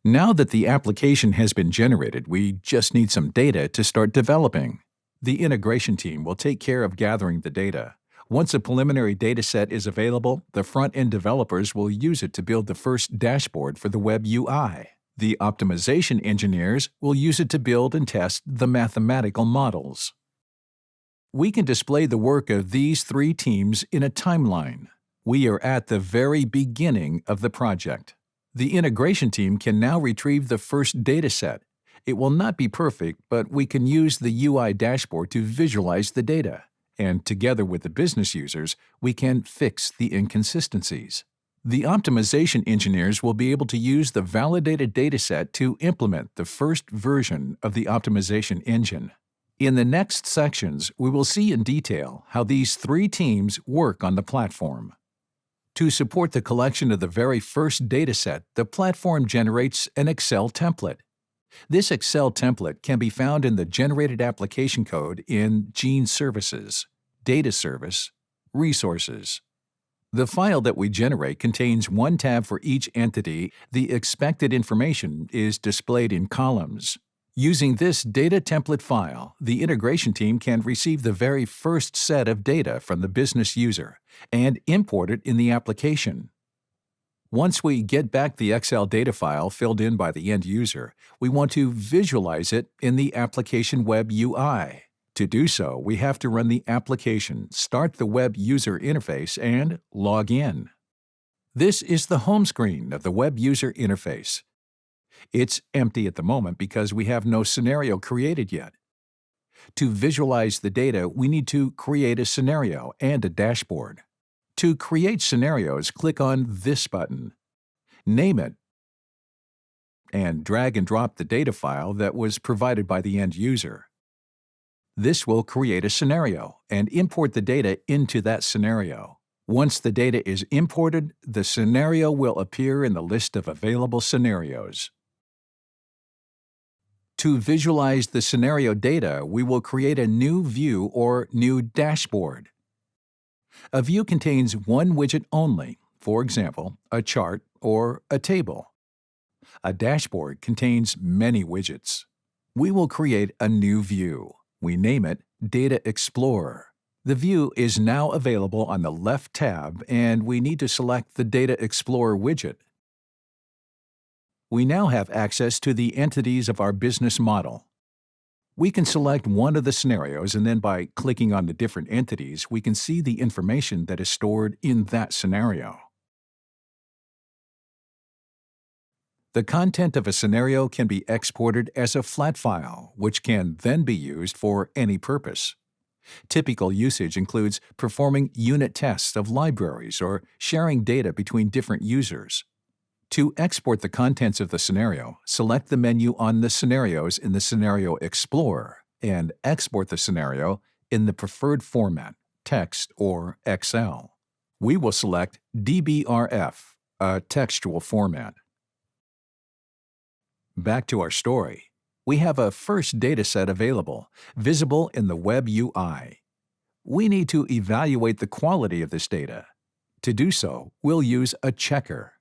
Now that the application has been generated, we just need some data to start developing. The integration team will take care of gathering the data. Once a preliminary data set is available, the front-end developers will use it to build the first dashboard for the web UI. The optimization engineers will use it to build and test the mathematical models. We can display the work of these three teams in a timeline. We are at the very beginning of the project. The integration team can now retrieve the first data set. It will not be perfect, but we can use the UI dashboard to visualize the data. And together with the business users, we can fix the inconsistencies. The optimization engineers will be able to use the validated dataset to implement the first version of the optimization engine. In the next sections, we will see in detail how these three teams work on the platform. To support the collection of the very first dataset, the platform generates an Excel template. This Excel template can be found in the generated application code in Gene Services, Data Service, Resources. The file that we generate contains one tab for each entity. The expected information is displayed in columns. Using this data template file, the integration team can receive the very first set of data from the business user and import it in the application. Once we get back the Excel data file filled in by the end user, we want to visualize it in the application web UI. To do so, we have to run the application, start the web user interface, and log in. This is the home screen of the web user interface. It's empty at the moment because we have no scenario created yet. To visualize the data, we need to create a scenario and a dashboard. To create scenarios, click on this button. Name it, and drag and drop the data file that was provided by the end user. This will create a scenario and import the data into that scenario. Once the data is imported, the scenario will appear in the list of available scenarios. To visualize the scenario data, we will create a new view or new dashboard. A view contains one widget only, for example, a chart or a table. A dashboard contains many widgets. We will create a new view. We name it Data Explorer. The view is now available on the left tab, and we need to select the Data Explorer widget. We now have access to the entities of our business model. We can select one of the scenarios, and then by clicking on the different entities, we can see the information that is stored in that scenario. The content of a scenario can be exported as a flat file, which can then be used for any purpose. Typical usage includes performing unit tests of libraries or sharing data between different users. To export the contents of the scenario, select the menu on the scenarios in the Scenario Explorer and export the scenario in the preferred format, text or Excel. We will select DBRF, a textual format. Back to our story. We have a first dataset available, visible in the web UI. We need to evaluate the quality of this data. To do so, we'll use a checker.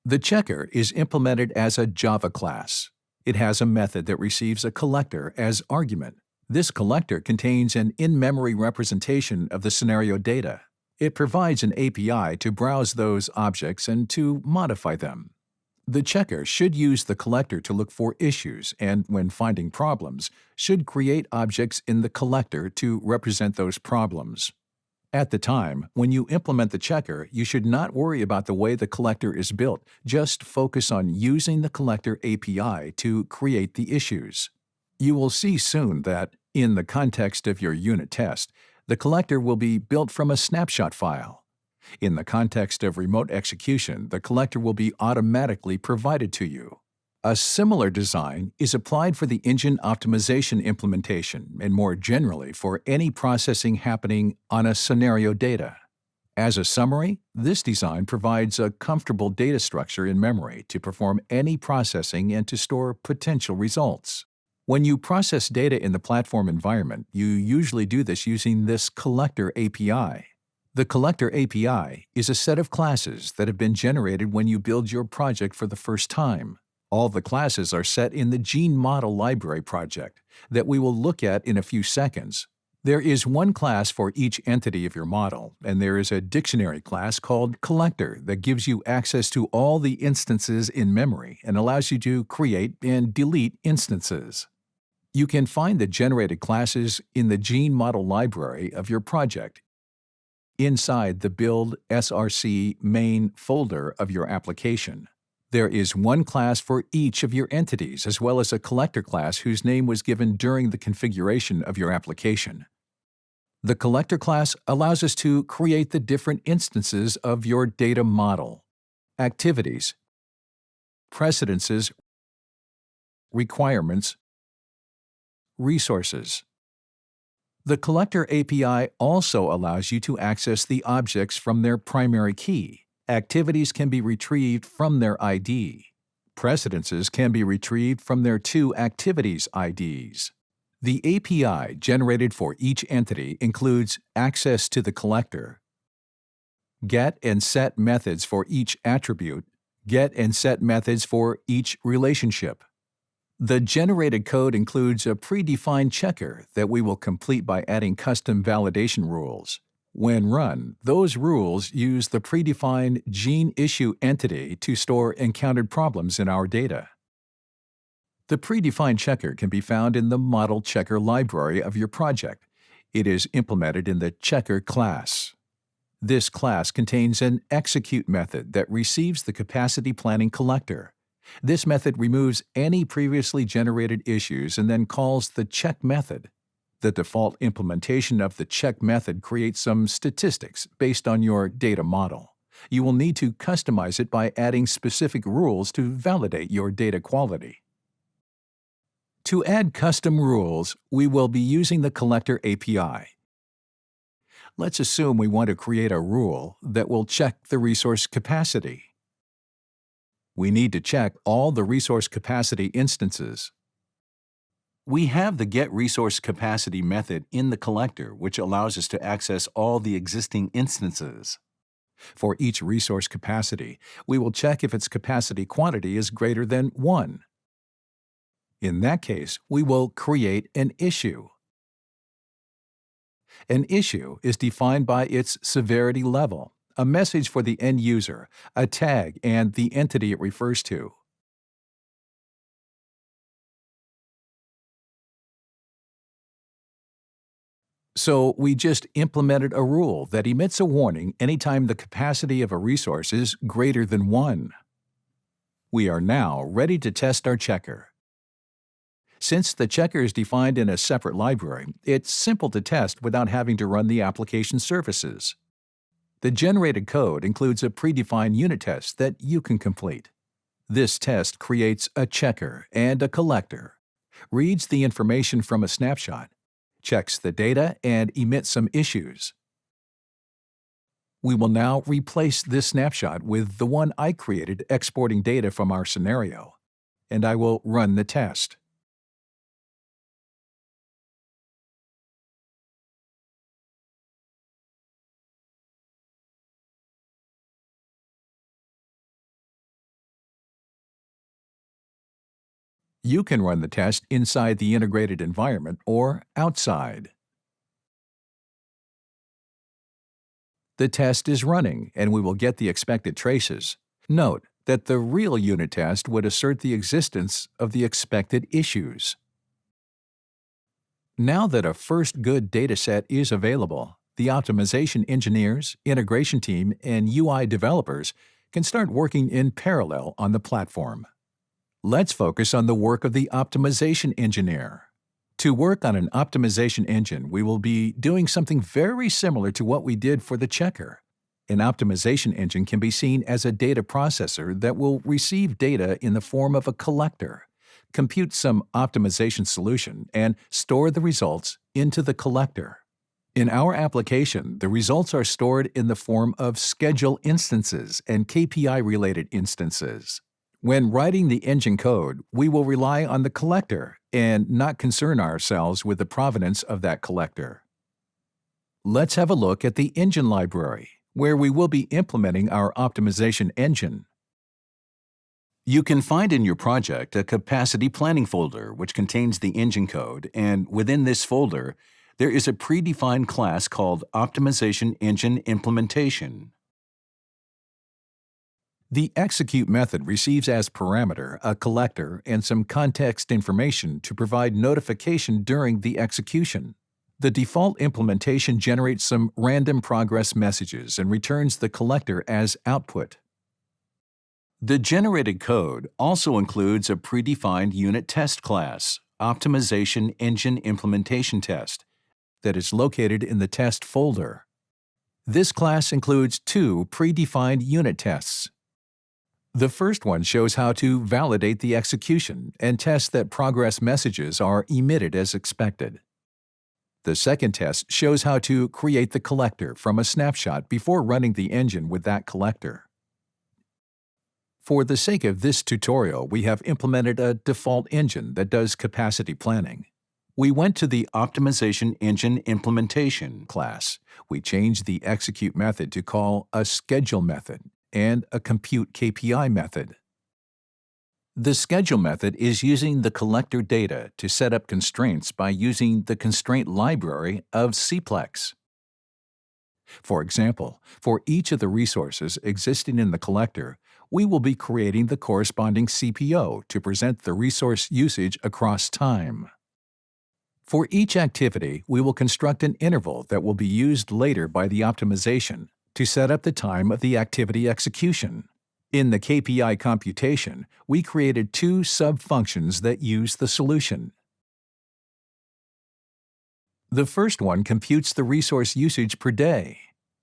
The checker is implemented as a Java class. It has a method that receives a collector as argument. This collector contains an in-memory representation of the scenario data. It provides an API to browse those objects and to modify them. The checker should use the collector to look for issues and, when finding problems, should create objects in the collector to represent those problems. At the time, when you implement the checker, you should not worry about the way the collector is built. Just focus on using the collector API to create the issues. You will see soon that, in the context of your unit test, the collector will be built from a snapshot file. In the context of remote execution, the collector will be automatically provided to you. A similar design is applied for the engine optimization implementation and more generally for any processing happening on a scenario data. As a summary, this design provides a comfortable data structure in memory to perform any processing and to store potential results. When you process data in the platform environment, you usually do this using this collector API. The collector API is a set of classes that have been generated when you build your project for the first time. All the classes are set in the Gene Model Library project that we will look at in a few seconds. There is one class for each entity of your model, and there is a dictionary class called Collector that gives you access to all the instances in memory and allows you to create and delete instances. You can find the generated classes in the Gene Model Library of your project inside the Build SRC main folder of your application. There is one class for each of your entities, as well as a collector class whose name was given during the configuration of your application. The collector class allows us to create the different instances of your data model, activities, precedences, requirements, resources. The Collector API also allows you to access the objects from their primary key. Activities can be retrieved from their ID. Precedences can be retrieved from their two activities IDs. The API generated for each entity includes access to the collector, get and set methods for each attribute, get and set methods for each relationship. The generated code includes a predefined checker that we will complete by adding custom validation rules. When run, those rules use the predefined gene issue entity to store encountered problems in our data. The predefined checker can be found in the Model Checker library of your project. It is implemented in the Checker class. This class contains an execute method that receives the capacity planning collector. This method removes any previously generated issues and then calls the check method. The default implementation of the check method creates some statistics based on your data model. You will need to customize it by adding specific rules to validate your data quality. To add custom rules, we will be using the Collector API. Let's assume we want to create a rule that will check the resource capacity. We need to check all the resource capacity instances. We have the getResourceCapacity method in the collector, which allows us to access all the existing instances. For each resource capacity, we will check if its capacity quantity is greater than 1. In that case, we will create an issue. An issue is defined by its severity level, a message for the end user, a tag, and the entity it refers to. So we just implemented a rule that emits a warning anytime the capacity of a resource is greater than 1. We are now ready to test our checker. Since the checker is defined in a separate library, it's simple to test without having to run the application services. The generated code includes a predefined unit test that you can complete. This test creates a checker and a collector, reads the information from a snapshot, checks the data, and emits some issues. We will now replace this snapshot with the one I created exporting data from our scenario, and I will run the test. You can run the test inside the integrated environment or outside. The test is running, and we will get the expected traces. Note that the real unit test would assert the existence of the expected issues. Now that a first good dataset is available, the optimization engineers, integration team, and UI developers can start working in parallel on the platform. Let's focus on the work of the optimization engineer. To work on an optimization engine, we will be doing something very similar to what we did for the checker. An optimization engine can be seen as a data processor that will receive data in the form of a collector, compute some optimization solution, and store the results into the collector. In our application, the results are stored in the form of schedule instances and KPI-related instances. When writing the engine code, we will rely on the collector and not concern ourselves with the provenance of that collector. Let's have a look at the engine library, where we will be implementing our optimization engine. You can find in your project a capacity planning folder which contains the engine code, and within this folder, there is a predefined class called Optimization Engine Implementation. The execute method receives as parameter a collector and some context information to provide notification during the execution. The default implementation generates some random progress messages and returns the collector as output. The generated code also includes a predefined unit test class, Optimization Engine Implementation Test, that is located in the test folder. This class includes two predefined unit tests. The first one shows how to validate the execution and test that progress messages are emitted as expected. The second test shows how to create the collector from a snapshot before running the engine with that collector. For the sake of this tutorial, we have implemented a default engine that does capacity planning. We went to the Optimization Engine Implementation class. We changed the execute method to call a schedule method and a compute KPI method. The schedule method is using the collector data to set up constraints by using the constraint library of CPLEX. For example, for each of the resources existing in the collector, we will be creating the corresponding CPO to present the resource usage across time. For each activity, we will construct an interval that will be used later by the optimization to set up the time of the activity execution. In the KPI computation, we created two sub-functions that use the solution. The first one computes the resource usage per day.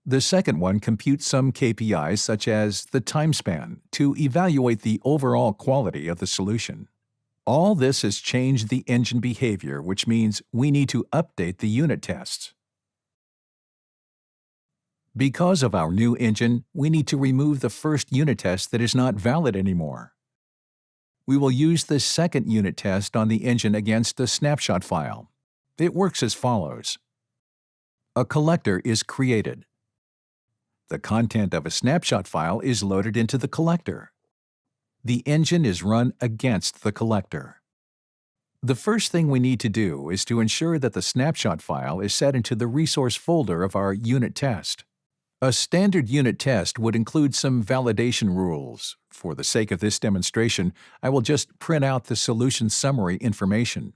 The second one computes some KPIs such as the time span to evaluate the overall quality of the solution. All this has changed the engine behavior, which means we need to update the unit tests. Because of our new engine, we need to remove the first unit test that is not valid anymore. We will use the second unit test on the engine against a snapshot file. It works as follows. A collector is created. The content of a snapshot file is loaded into the collector. The engine is run against the collector. The first thing we need to do is to ensure that the snapshot file is set into the resource folder of our unit test. A standard unit test would include some validation rules. For the sake of this demonstration, I will just print out the solution summary information.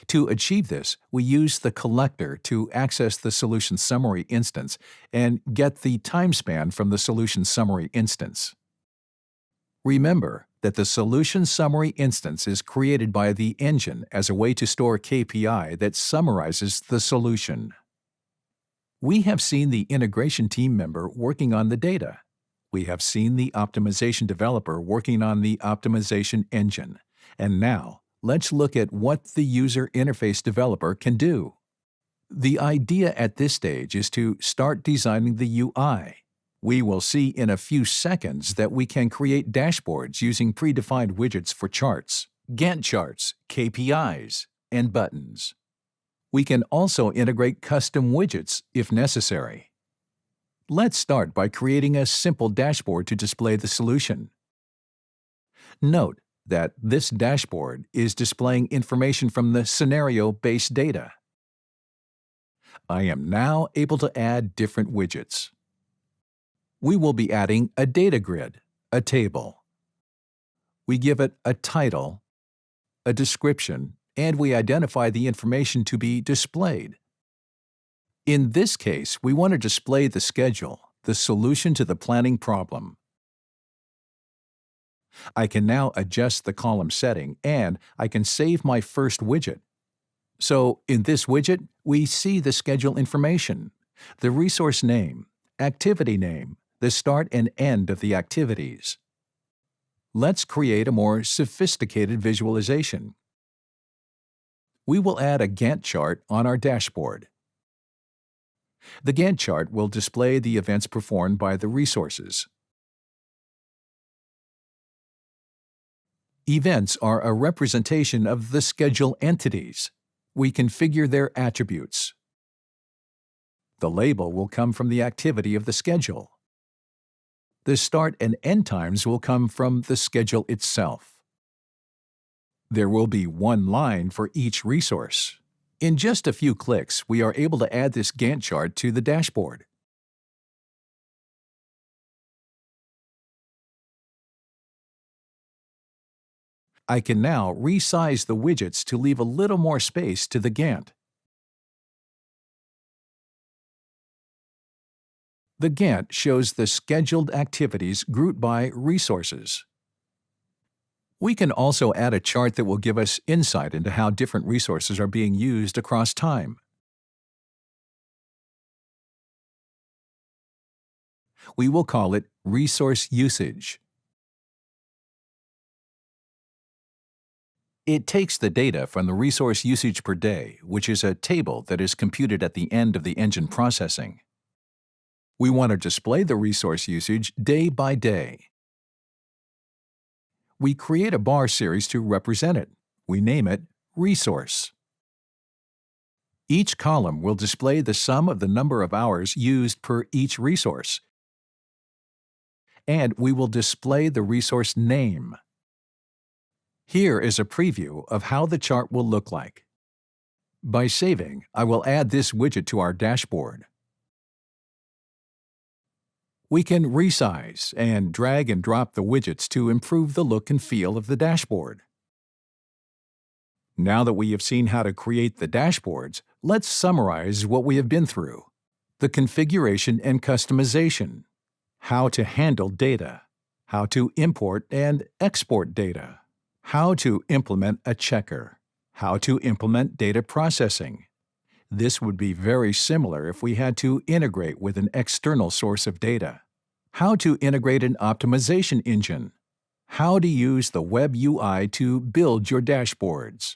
To achieve this, we use the collector to access the solution summary instance and get the time span from the solution summary instance. Remember that the solution summary instance is created by the engine as a way to store KPI that summarizes the solution. We have seen the integration team member working on the data. We have seen the optimization developer working on the optimization engine. And now, let's look at what the user interface developer can do. The idea at this stage is to start designing the UI. We will see in a few seconds that we can create dashboards using predefined widgets for charts, Gantt charts, KPIs, and buttons. We can also integrate custom widgets if necessary. Let's start by creating a simple dashboard to display the solution. Note that this dashboard is displaying information from the scenario-based data. I am now able to add different widgets. We will be adding a data grid, a table. We give it a title, a description, and we identify the information to be displayed. In this case, we want to display the schedule, the solution to the planning problem. I can now adjust the column setting, and I can save my first widget. So, in this widget, we see the schedule information, the resource name, activity name, the start and end of the activities. Let's create a more sophisticated visualization. We will add a Gantt chart on our dashboard. The Gantt chart will display the events performed by the resources. Events are a representation of the schedule entities. We configure their attributes. The label will come from the activity of the schedule. The start and end times will come from the schedule itself. There will be one line for each resource. In just a few clicks, we are able to add this Gantt chart to the dashboard. I can now resize the widgets to leave a little more space to the Gantt. The Gantt shows the scheduled activities grouped by resources. We can also add a chart that will give us insight into how different resources are being used across time. We will call it Resource Usage. It takes the data from the resource usage per day, which is a table that is computed at the end of the engine processing. We want to display the resource usage day by day. We create a bar series to represent it. We name it Resource. Each column will display the sum of the number of hours used per each resource, and we will display the resource name. Here is a preview of how the chart will look like. By saving, I will add this widget to our dashboard. We can resize and drag and drop the widgets to improve the look and feel of the dashboard. Now that we have seen how to create the dashboards, let's summarize what we have been through. The configuration and customization, how to handle data, how to import and export data, how to implement a checker, how to implement data processing. This would be very similar if we had to integrate with an external source of data. How to integrate an optimization engine. How to use the web UI to build your dashboards.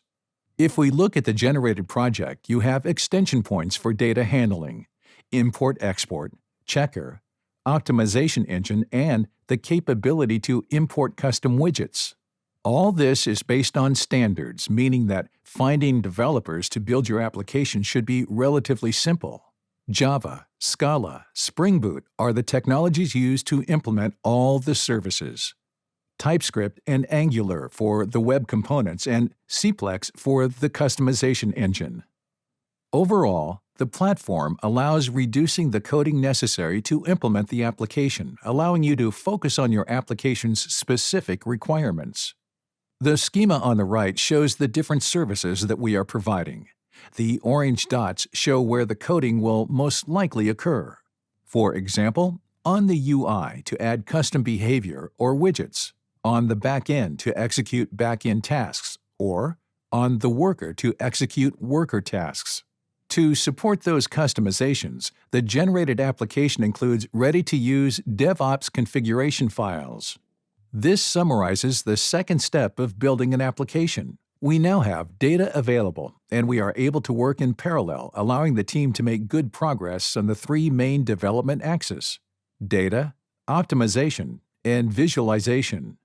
If we look at the generated project, you have extension points for data handling, import-export, checker, optimization engine, and the capability to import custom widgets. All this is based on standards, meaning that finding developers to build your application should be relatively simple. Java, Scala, Spring Boot are the technologies used to implement all the services. TypeScript and Angular for the web components, and Cplex for the customization engine. Overall, the platform allows reducing the coding necessary to implement the application, allowing you to focus on your application's specific requirements. The schema on the right shows the different services that we are providing. The orange dots show where the coding will most likely occur. For example, on the UI to add custom behavior or widgets, on the backend to execute backend tasks, or on the worker to execute worker tasks. To support those customizations, the generated application includes ready-to-use DevOps configuration files. This summarizes the second step of building an application. We now have data available, and we are able to work in parallel, allowing the team to make good progress on the three main development axes: data, optimization, and visualization.